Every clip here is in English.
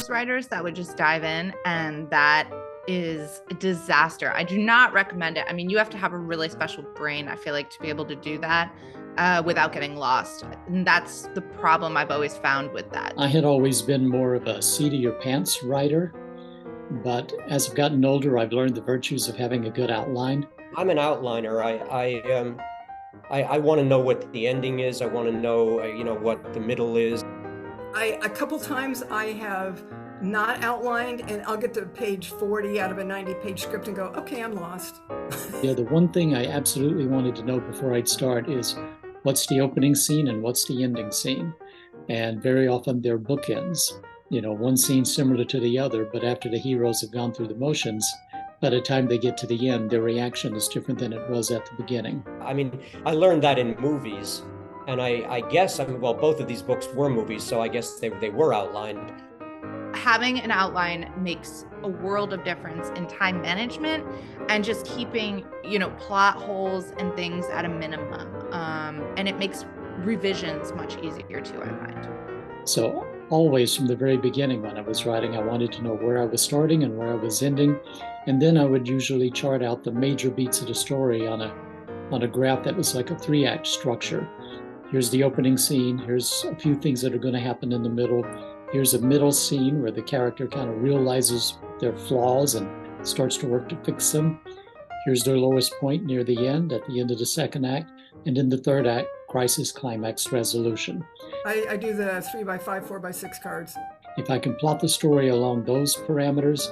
those writers that would just dive in, and that is a disaster. I do not recommend it. I mean, you have to have a really special brain, I feel like, to be able to do that without getting lost. And that's the problem I've always found with that. I had always been more of a seat of your pants writer, but as I've gotten older, I've learned the virtues of having a good outline. I'm an outliner. I want to know what the ending is. I want to know, what the middle is. A couple times I have not outlined, and I'll get to page 40 out of a 90-page script and go, okay, I'm lost. Yeah, the one thing I absolutely wanted to know before I'd start is what's the opening scene and what's the ending scene? And very often they're bookends. One scene similar to the other, but after the heroes have gone through the motions, by the time they get to the end, their reaction is different than it was at the beginning. I mean, I learned that in movies, and I guess, both of these books were movies, so I guess they were outlined. Having an outline makes a world of difference in time management and just keeping, plot holes and things at a minimum. And it makes revisions much easier too, I find. So always from the very beginning when I was writing, I wanted to know where I was starting and where I was ending. And then I would usually chart out the major beats of the story on a graph that was like a 3-act structure. Here's the opening scene. Here's a few things that are going to happen in the middle. Here's a middle scene where the character kind of realizes their flaws and starts to work to fix them. Here's their lowest point near the end, at the end of the second act. And in the third act, crisis, climax, resolution. I do the 3x5, 4x6 cards. If I can plot the story along those parameters,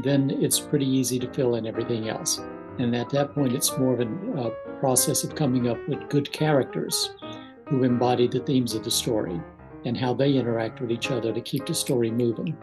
then it's pretty easy to fill in everything else. And at that point, it's more of a process of coming up with good characters who embody the themes of the story and how they interact with each other to keep the story moving.